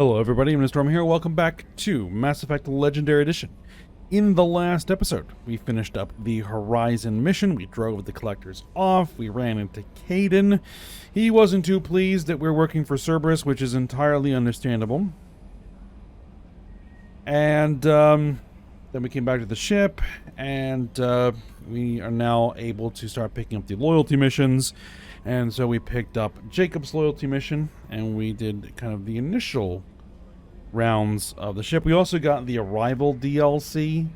Hello everybody, I'm Storm here. Welcome back to Mass Effect Legendary Edition. In the last episode, we finished up the Horizon mission. We drove the collectors off. We ran into Kaidan. He wasn't too pleased that we're working for Cerberus, which is entirely understandable. And then we came back to the ship, and we are now able to start picking up the loyalty missions. And so we picked up Jacob's loyalty mission, and we did kind of the initial rounds of the ship. We also got the Arrival DLC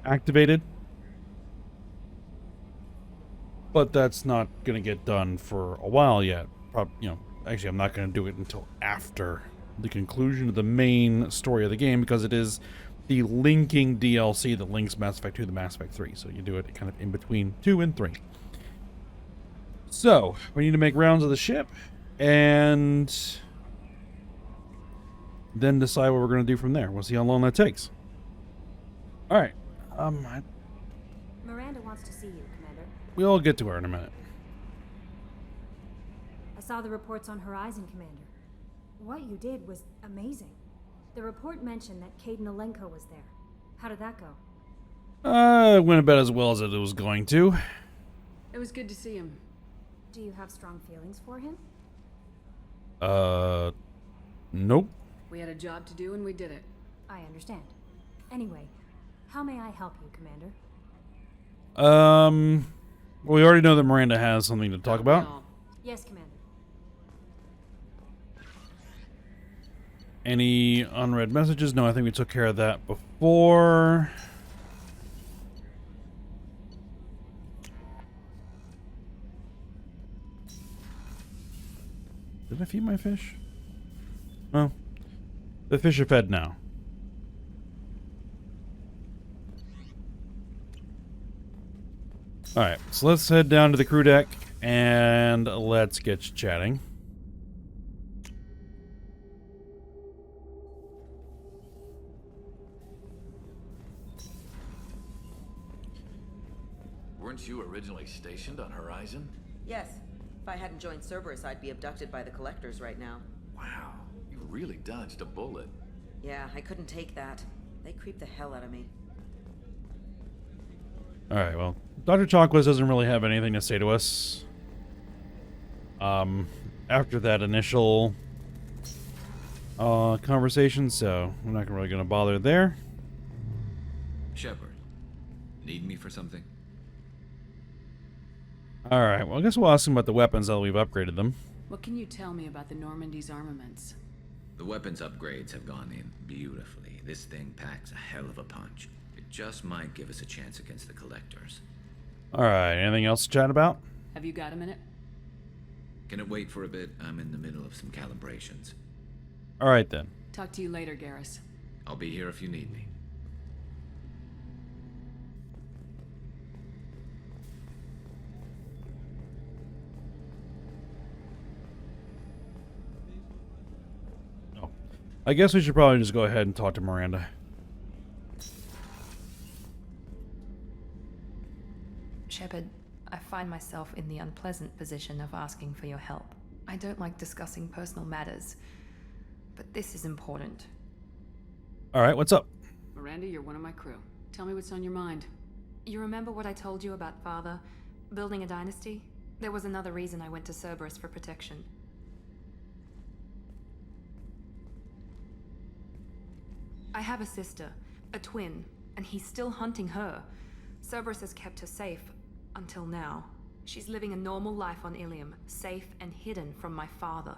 activated, but that's not going to get done for a while yet. Actually, I'm not going to do it until after the conclusion of the main story of the game, because it is the linking DLC that links Mass Effect 2 to Mass Effect 3. So you do it kind of in between 2 and 3. So we need to make rounds of the ship and then decide what we're going to do from there. We'll see how long that takes. All right. Miranda wants to see you, Commander. We'll get to her in a minute. I saw the reports on Horizon, Commander. What you did was amazing. The report mentioned that Kaidan was there. How did that go? It went about as well as it was going to. It was good to see him. Do you have strong feelings for him? Nope. We had a job to do and we did it. I understand. Anyway, how may I help you, Commander? Well, we already know that Miranda has something to talk about. Yes, Commander. Any unread messages? No, I think we took care of that before. Did I feed my fish? Well, the fish are fed now. Alright, so let's head down to the crew deck and let's get chatting. Weren't you originally stationed on Horizon? Yes. If I hadn't joined Cerberus, I'd be abducted by the Collectors right now. Wow, you really dodged a bullet. Yeah, I couldn't take that. They creeped the hell out of me. Alright, well, Dr. Chalkless doesn't really have anything to say to us. After that initial conversation, so we're not really going to bother there. Shepard, need me for something? Alright, well, I guess we'll ask him about the weapons now that we've upgraded them. What can you tell me about the Normandy's armaments? The weapons upgrades have gone in beautifully. This thing packs a hell of a punch. It just might give us a chance against the Collectors. Alright, anything else to chat about? Have you got a minute? Can it wait for a bit? I'm in the middle of some calibrations. Alright then. Talk to you later, Garrus. I'll be here if you need me. I guess we should probably just go ahead and talk to Miranda. Shepard, I find myself in the unpleasant position of asking for your help. I don't like discussing personal matters, but this is important. Alright, what's up? Miranda, you're one of my crew. Tell me what's on your mind. You remember what I told you about Father? Building a dynasty? There was another reason I went to Cerberus for protection. I have a sister, a twin, and he's still hunting her. Cerberus has kept her safe, until now. She's living a normal life on Ilium, safe and hidden from my father.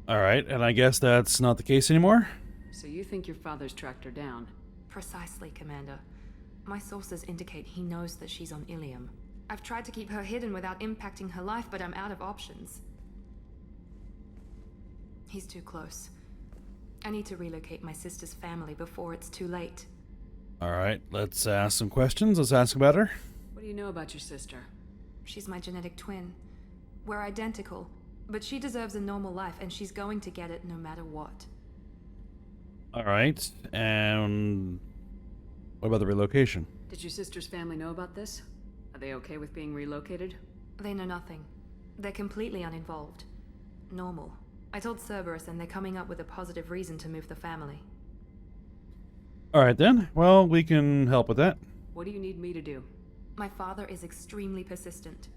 Alright, and I guess that's not the case anymore? So you think your father's tracked her down? Precisely, Commander. My sources indicate he knows that she's on Ilium. I've tried to keep her hidden without impacting her life, but I'm out of options. He's too close. I need to relocate my sister's family before it's too late. Alright, let's ask some questions. Let's ask about her. What do you know about your sister? She's my genetic twin. We're identical, but she deserves a normal life, and she's going to get it no matter what. Alright, and what about the relocation? Did your sister's family know about this? Are they okay with being relocated? They know nothing. They're completely uninvolved. Normal. I told Cerberus and they're coming up with a positive reason to move the family. Alright then. Well, we can help with that. What do you need me to do? My father is extremely persistent.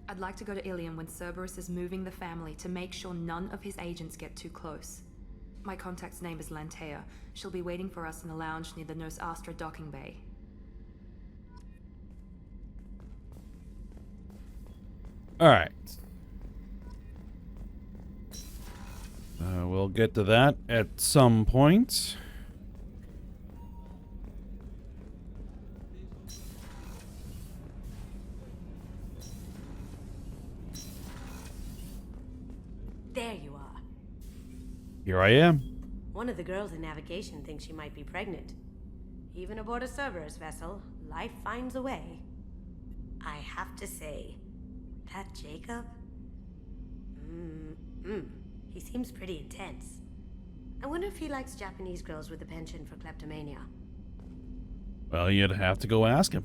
I'd like to go to Ilium when Cerberus is moving the family to make sure none of his agents get too close. My contact's name is Lantea. She'll be waiting for us in the lounge near the Nos Astra docking bay. Alright. We'll get to that at some point. There you are. Here I am. One of the girls in navigation thinks she might be pregnant. Even aboard a Cerberus vessel, life finds a way. I have to say, that Jacob? He seems pretty intense. I wonder if he likes Japanese girls with a penchant for kleptomania. Well, you'd have to go ask him.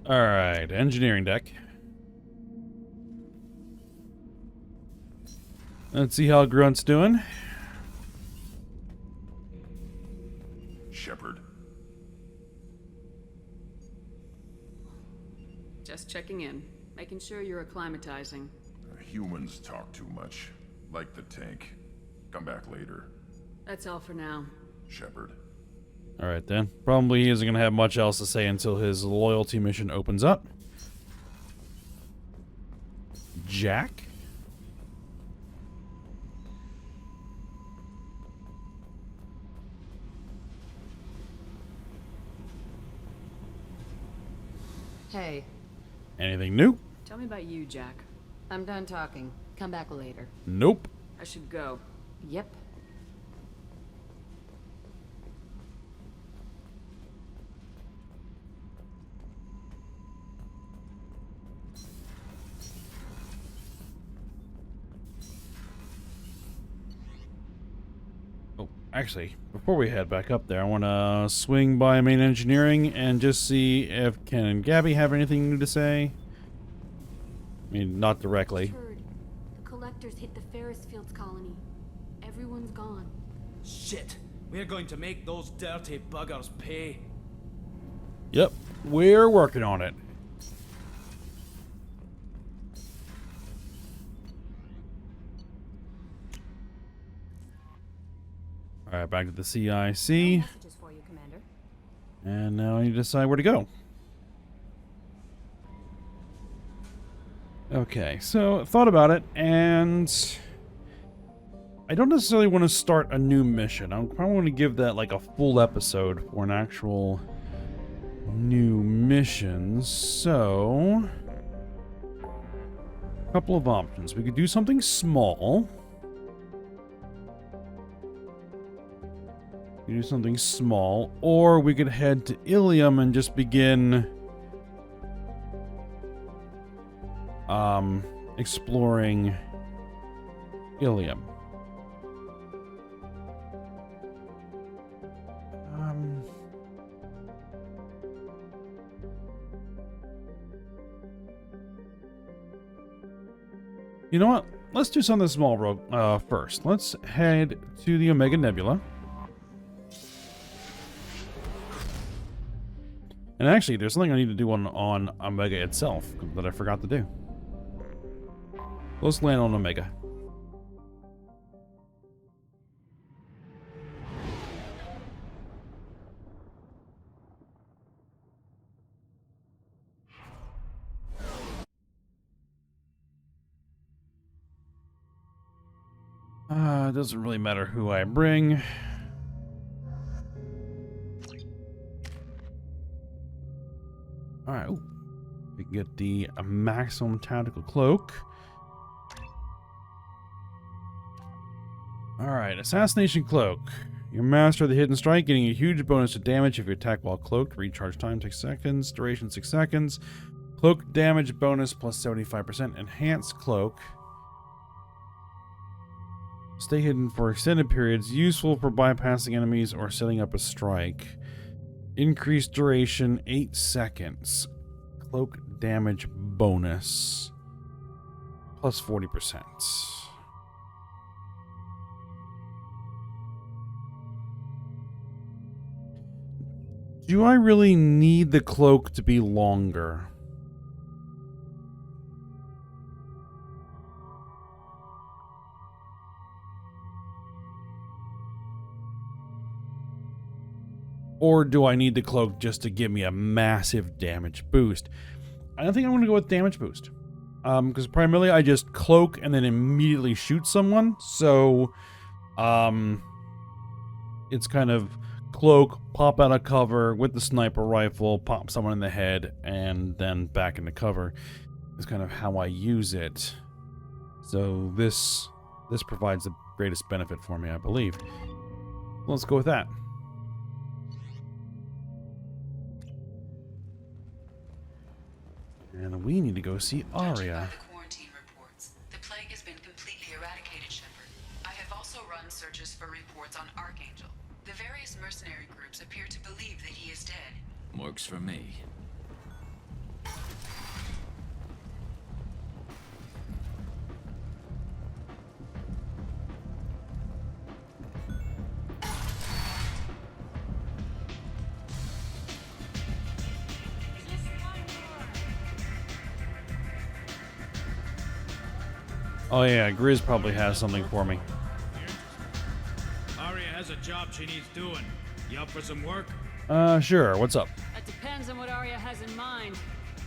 Alright, engineering deck. Let's see how Grunt's doing. Shepard. Just checking in. Making sure you're acclimatizing. Humans talk too much. Like the tank. Come back later. That's all for now. Shepard. Alright then. Probably he isn't going to have much else to say until his loyalty mission opens up. Jack? Hey, Anything new? Tell me about you, Jack. I'm done talking. Come back later. Nope. I should go. Yep. Oh, actually, before we head back up there, I want to swing by main engineering and just see if Ken and Gabby have anything new to say. I mean, not directly. Heard. The collectors hit the Ferris Fields colony. Everyone's gone. Shit! We're going to make those dirty buggers pay. Yep, we're working on it. Alright, back to the CIC. Messages for you, Commander. And now I need to decide where to go. Okay, so I thought about it, and I don't necessarily want to start a new mission. I probably want to give that like a full episode for an actual new mission. So, a couple of options. We could do something small. We could do something small, or we could head to Ilium and just begin exploring Ilium. You know what? Let's do something small first. Let's head to the Omega Nebula. And actually, there's something I need to do on Omega itself that I forgot to do. Let's land on Omega. It doesn't really matter who I bring. Alright, we can get the maximum tactical cloak. Alright, Assassination Cloak. Your master of the hidden strike, getting a huge bonus to damage if you attack while cloaked. Recharge time 6 seconds, duration 6 seconds. Cloak damage bonus plus 75%. Enhanced cloak. Stay hidden for extended periods, useful for bypassing enemies or setting up a strike. Increased duration 8 seconds. Cloak damage bonus. Plus 40%. Do I really need the cloak to be longer? Or do I need the cloak just to give me a massive damage boost? I don't think I'm going to go with damage boost. Because primarily I just cloak and then immediately shoot someone. So, it's kind of cloak, pop out of cover with the sniper rifle, pop someone in the head, and then back into cover is kind of how I use it. So this provides the greatest benefit for me, I believe. Let's go with that. And we need to go see Arya. The quarantine reports. The plague has been completely eradicated, Shepard. I have also run searches for reports on Archangel. The various mercenary groups appear to believe that he is dead. Works for me. Oh yeah, Grizz probably has something for me. Arya has a job she needs doing. You up for some work? Sure. What's up? That depends on what Arya has in mind.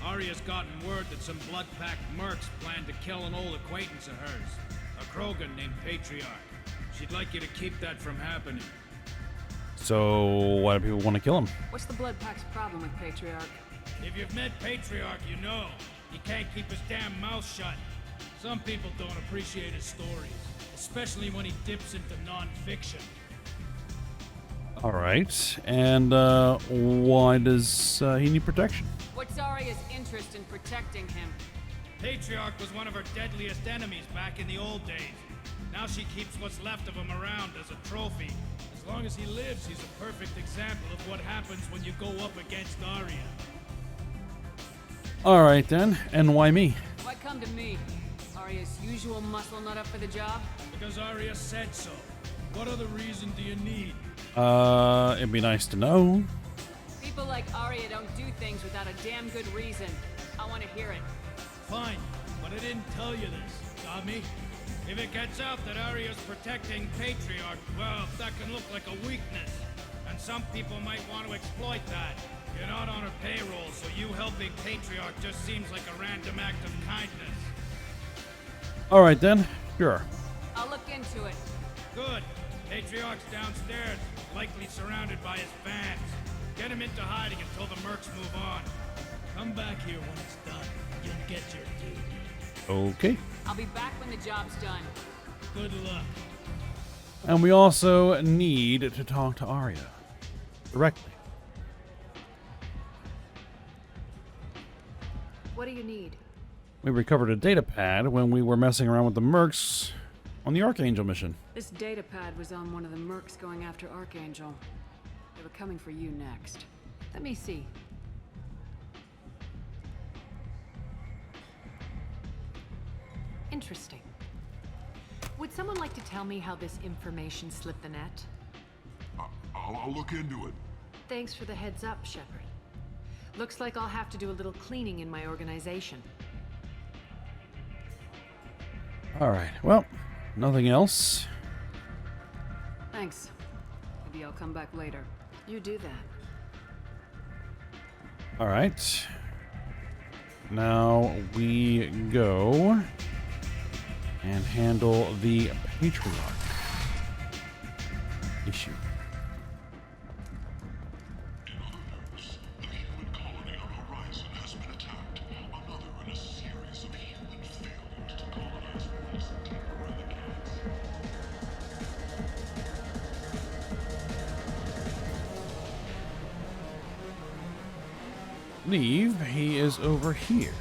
Arya's gotten word that some blood-packed mercs plan to kill an old acquaintance of hers, a Krogan named Patriarch. She'd like you to keep that from happening. So, why do people want to kill him? What's the Blood Pack's problem with Patriarch? If you've met Patriarch, you know. He can't keep his damn mouth shut. Some people don't appreciate his stories, especially when he dips into non-fiction. Alright, and why does he need protection? What's Arya's interest in protecting him? Patriarch was one of her deadliest enemies back in the old days. Now she keeps what's left of him around as a trophy. As long as he lives, he's a perfect example of what happens when you go up against Arya. Alright then, and why me? Why come to me? Arya's usual muscle not up for the job? Because Arya said so. What other reason do you need? It'd be nice to know. People like Arya don't do things without a damn good reason. I want to hear it. Fine, but I didn't tell you this. Got me? If it gets out that Arya's protecting Patriarch, well, that can look like a weakness. And some people might want to exploit that. You're not on her payroll, so you helping Patriarch just seems like a random act of kindness. Alright then, sure. I'll look into it. Good. Patriarch's downstairs, likely surrounded by his fans. Get him into hiding until the mercs move on. Come back here when it's done. You'll get your due. Okay. I'll be back when the job's done. Good luck. And we also need to talk to Arya. Directly. What do you need? We recovered a data pad when we were messing around with the mercs on the Archangel mission. This data pad was on one of the mercs going after Archangel. They were coming for you next. Let me see. Interesting. Would someone like to tell me how this information slipped the net? I'll look into it. Thanks for the heads up, Shepard. Looks like I'll have to do a little cleaning in my organization. Alright, well, nothing else. Thanks. Maybe I'll come back later. You do that. Alright. Now we go and handle the Patriarch issue. In other news, the human colony on Horizon has been attacked. Another in a series of human failures to colonize Mars and take renegades. Leave, he is over here.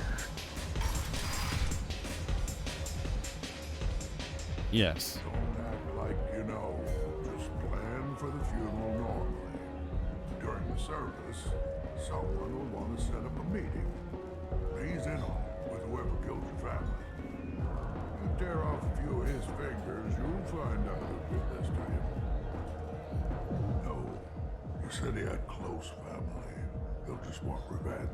Yes. Don't act like you know. Just plan for the funeral normally. During the service, someone will want to set up a meeting. He's in on it with whoever killed your family. You tear off a few of his fingers, you'll find out who did this to you. No, he said he had close family. He'll just want revenge.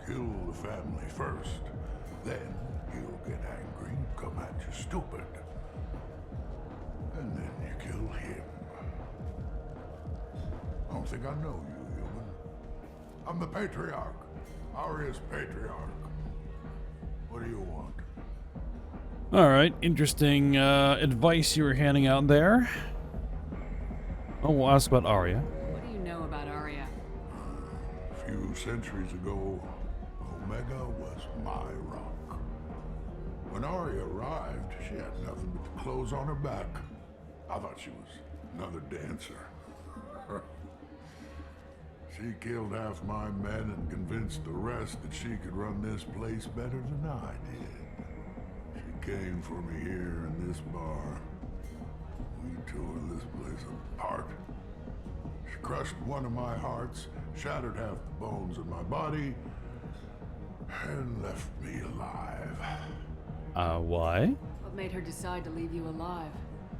Kill the family first, then he'll get angry and come at you stupid. And then you kill him. I don't think I know you, human. I'm the Patriarch. Arya's Patriarch. What do you want? All right, interesting advice you were handing out there. Oh, we'll ask about Arya. What do you know about Arya? A few centuries ago, Omega was my rock. When Arya arrived, she had nothing but the clothes on her back. I thought she was another dancer. She killed half my men and convinced the rest that she could run this place better than I did. She came for me here in this bar. We tore this place apart. She crushed one of my hearts, shattered half the bones in my body, and left me alive. Why? What made her decide to leave you alive?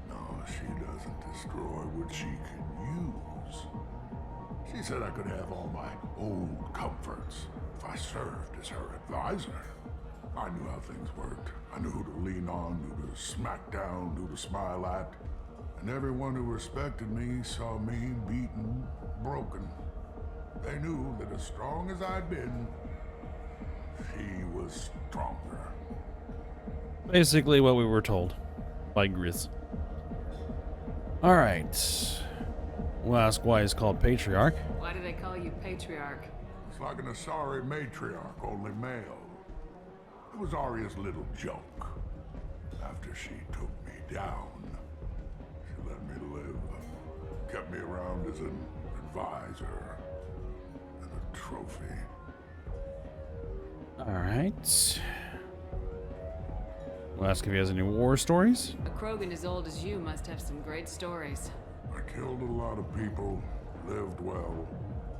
No, she doesn't destroy what she can use. She said I could have all my old comforts if I served as her advisor. I knew how things worked. I knew who to lean on, who to smack down, who to smile at. And everyone who respected me saw me beaten, broken. They knew that as strong as I'd been, she was stronger. Basically what we were told by Grizz. Alright. We'll ask why he's called Patriarch. Why do they call you Patriarch? It's like an Asari matriarch, only male. It was Arya's little joke. After she took me down, she let me live. Kept me around as an advisor and a trophy. Alright. We'll ask if he has any war stories. A Krogan as old as you must have some great stories. I killed a lot of people, lived well,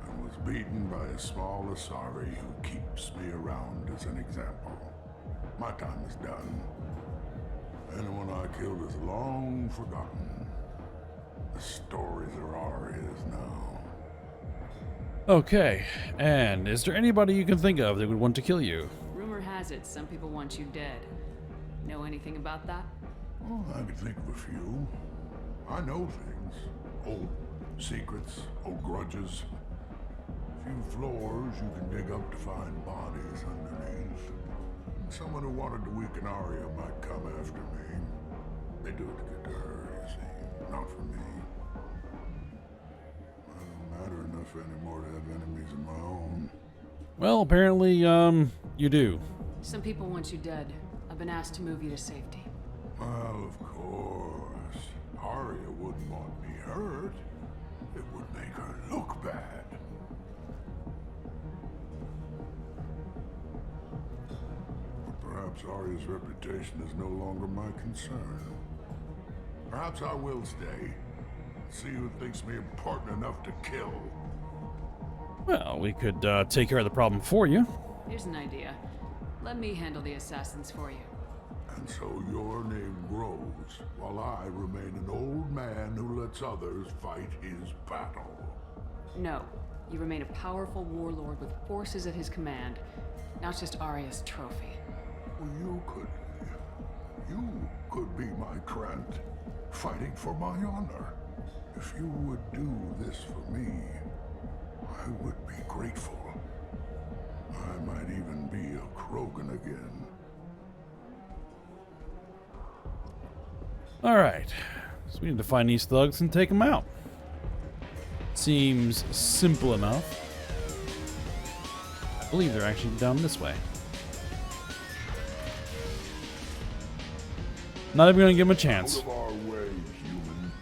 and was beaten by a small Asari who keeps me around as an example. My time is done. Anyone I killed is long forgotten. The stories are Arya's now. Okay, and is there anybody you can think of that would want to kill you? Rumor has it some people want you dead. Know anything about that? Well, I can think of a few. I know things. Old secrets, old grudges. A few floors you can dig up to find bodies underneath. Someone who wanted to weaken Arya might come after me. They do it to get to her, you see, not for me. I don't matter enough anymore to have enemies of my own. Well, apparently, you do. Some people want you dead. I've been asked to move you to safety. Well, of course. Arya wouldn't want me hurt. It would make her look bad. But perhaps Arya's reputation is no longer my concern. Perhaps I will stay. See who thinks me important enough to kill. Well, we could take care of the problem for you. Here's an idea. Let me handle the assassins for you. And so your name grows, while I remain an old man who lets others fight his battle. No. You remain a powerful warlord with forces at his command, not just Arya's trophy. Well, you could be my Trent, fighting for my honor. If you would do this for me, I would be grateful. I might even be a Krogan again. Alright. So we need to find these thugs and take them out. Seems simple enough. I believe they're actually down this way. Not even gonna give them a chance. Out of our way, human.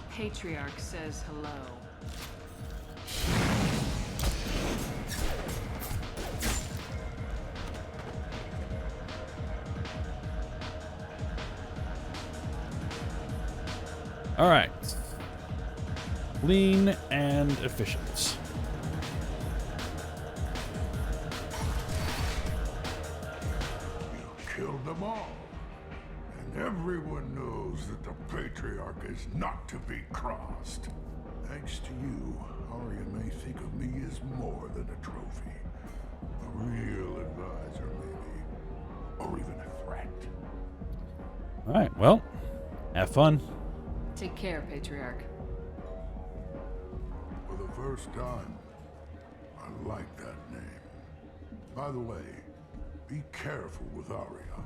Patriarch says hello. Alright. Lean and efficient. You killed them all. And everyone knows that the Patriarch is not to be crossed. Thanks to you, Arya may think of me as more than a trophy. A real advisor, maybe. Or even a threat. Alright, well, have fun. Take care, Patriarch. For the first time, I like that name. By the way, be careful with Arya.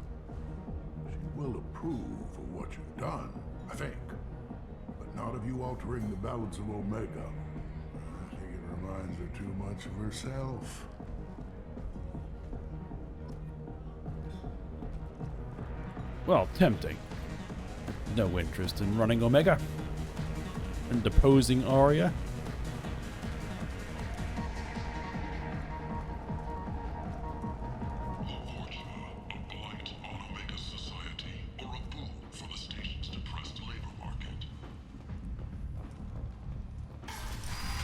She will approve of what you've done, I think. But not of you altering the balance of Omega. I think it reminds her too much of herself. Well, tempting. No interest in running Omega. And deposing Arya.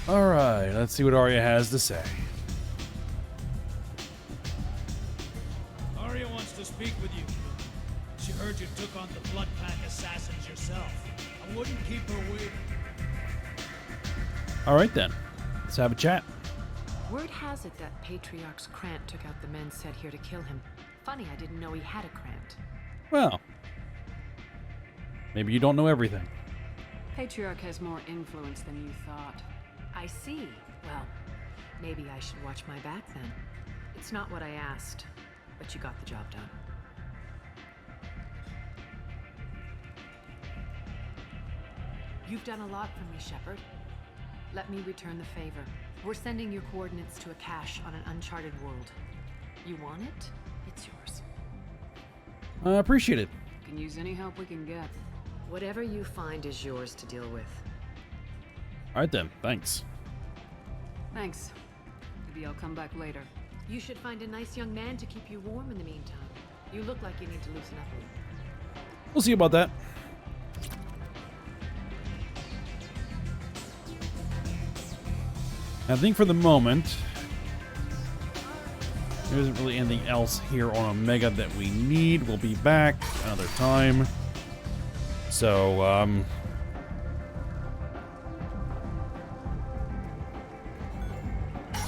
Alright, let's see what Arya has to say. Arya wants to speak with you. She heard you took on the Blood Pack assassins yourself. I wouldn't keep her waiting. Alright then, let's have a chat. Word has it that Patriarch's Krant took out the men sent here to kill him. Funny, I didn't know he had a Krant. Well, maybe you don't know everything. Patriarch has more influence than you thought. I see. Well, maybe I should watch my back then. It's not what I asked, but you got the job done. You've done a lot for me, Shepard. Let me return the favor. We're sending your coordinates to a cache on an uncharted world. You want it? It's yours. I appreciate it. Can use any help we can get. Whatever you find is yours to deal with. Alright then, thanks. Thanks. Maybe I'll come back later. You should find a nice young man to keep you warm in the meantime. You look like you need to loosen up. We'll see about that. I think for the moment, there isn't really anything else here on Omega that we need. We'll be back another time. So,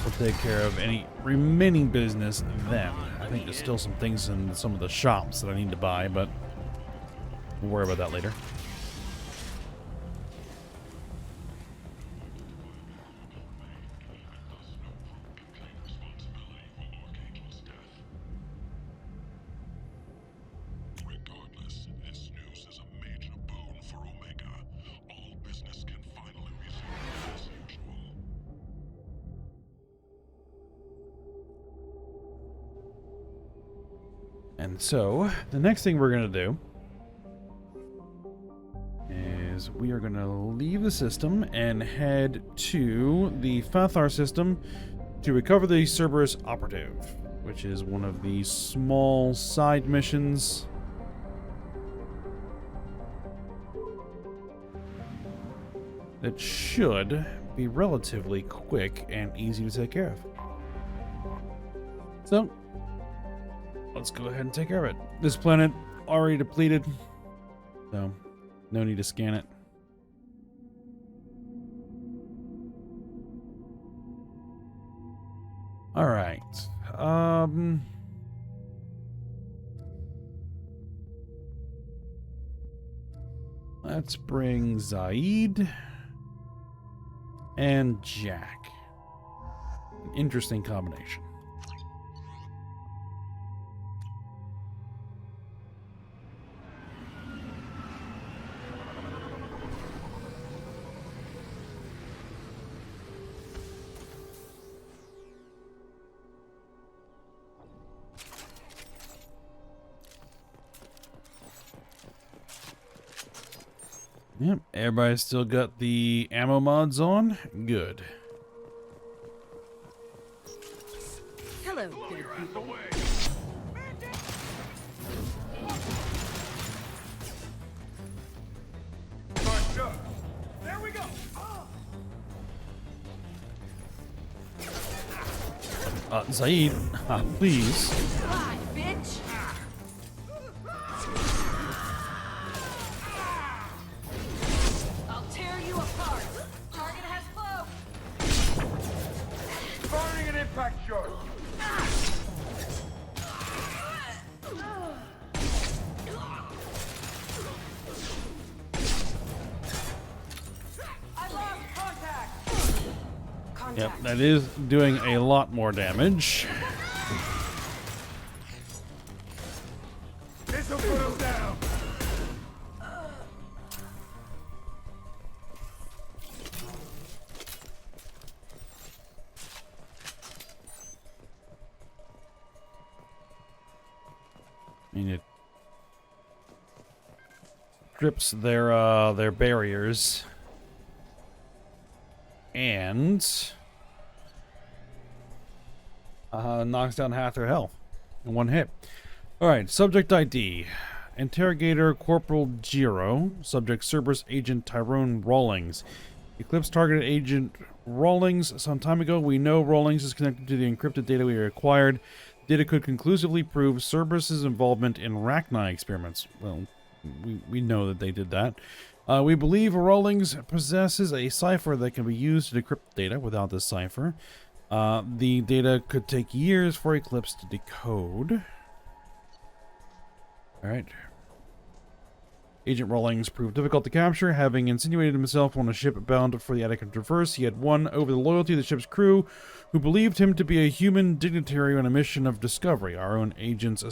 we'll take care of any remaining business then. I think there's still some things in some of the shops that I need to buy, but we'll worry about that later. And so, the next thing we're going to do is we are going to leave the system and head to the Fathar system to recover the Cerberus operative, which is one of the small side missions. That should be relatively quick and easy to take care of. So, let's go ahead and take care of it. This planet already depleted, so no need to scan it. All right. Let's bring Zaid and Jack. An interesting combination. Yep, everybody's still got the ammo mods on. Good. Hello, good people. There we go. Zaid, please. Die, bitch! I'll tear you apart. Target has cloak. Firing an impact shot. I lost contact. Yep, that is doing a lot more damage. This'll put him down. I mean, it strips their barriers and knocks down half their health in one hit. All right, subject ID: Interrogator Corporal Giro. Subject: Cerberus Agent Tyrone Rawlings. Eclipse targeted Agent Rawlings some time ago. We know Rawlings is connected to the encrypted data we acquired. Data could conclusively prove Cerberus's involvement in Rachni experiments. Well, we know that they did that. We believe Rawlings possesses a cipher that can be used to decrypt data. Without this cipher, the data could take years for Eclipse to decode. Alright. Agent Rawlings proved difficult to capture, having insinuated himself on a ship bound for the Attica Traverse. He had won over the loyalty of the ship's crew, who believed him to be a human dignitary on a mission of discovery. Our own agents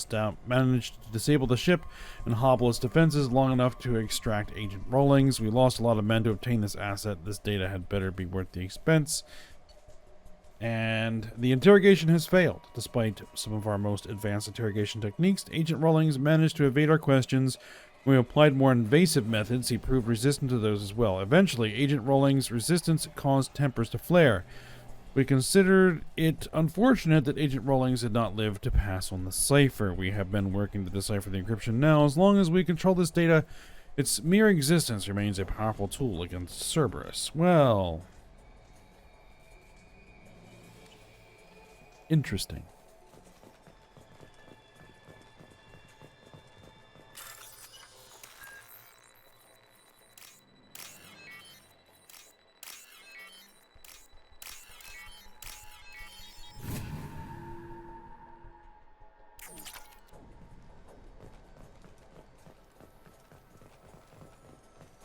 managed to disable the ship and hobble its defenses long enough to extract Agent Rawlings. We lost a lot of men to obtain this asset. This data had better be worth the expense. And the interrogation has failed. Despite some of our most advanced interrogation techniques, Agent Rawlings managed to evade our questions. When we applied more invasive methods, he proved resistant to those as well. Eventually, Agent Rawlings' resistance caused tempers to flare. We considered it unfortunate that Agent Rawlings did not live to pass on the cipher. We have been working to decipher the encryption now. As long as we control this data, its mere existence remains a powerful tool against Cerberus. Well, interesting.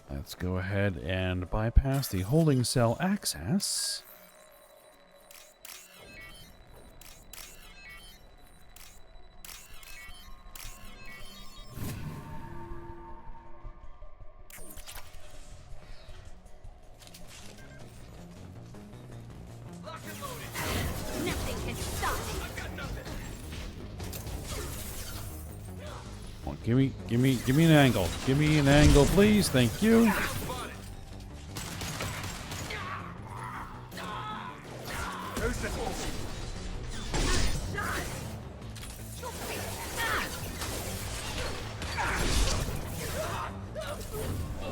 Let's go ahead and bypass the holding cell access. Nothing can stop me. Come on, give me an angle. Give me an angle, please. Thank you.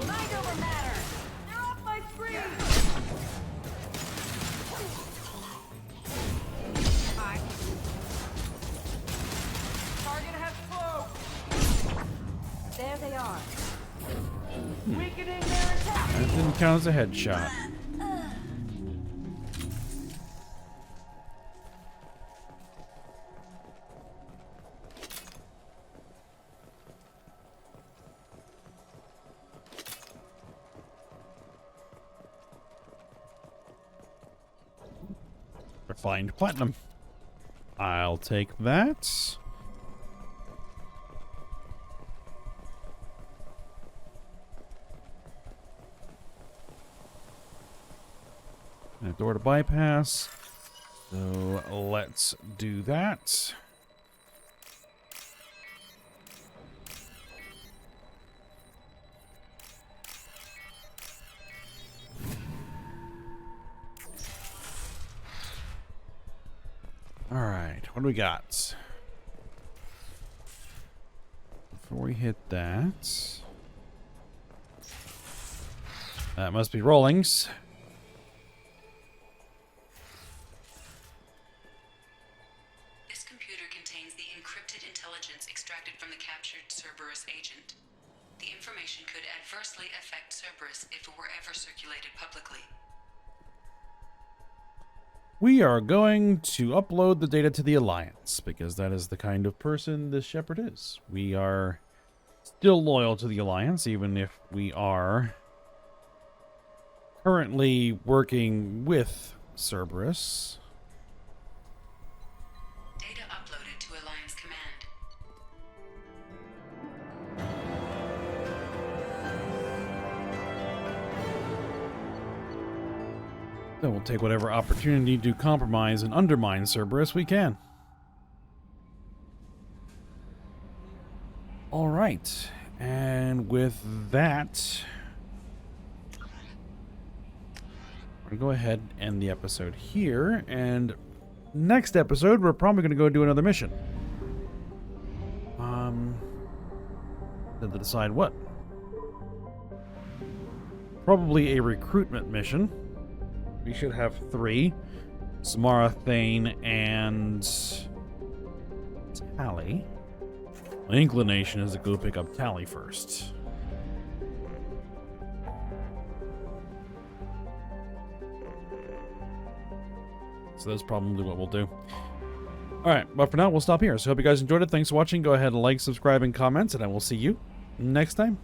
Mind over matter. They're off my screen. Target has cloak. There they are. Weakening their attack. That didn't count as a headshot. Refined platinum. I'll take that. And a door to bypass. So let's do that. All right, what do we got? Before we hit that, that must be Rawlings. extracted from the captured Cerberus agent. The information could adversely affect Cerberus if it were ever circulated publicly. We are going to upload the data to the Alliance, because that is the kind of person this Shepard is. We are still loyal to the Alliance, even if we are currently working with Cerberus. Data uploaded to Alliance Command. Then we'll take whatever opportunity to compromise and undermine Cerberus we can. Alright, and with that, we're going to go ahead and end the episode here, and next episode we're probably going to go do another mission. Then to decide what. Probably a recruitment mission. We should have 3. Samara, Thane, and Tally. My inclination is to go pick up Tally first. So that's probably what we'll do. Alright, but for now, we'll stop here. So hope you guys enjoyed it. Thanks for watching. Go ahead and like, subscribe, and comment, and I will see you next time.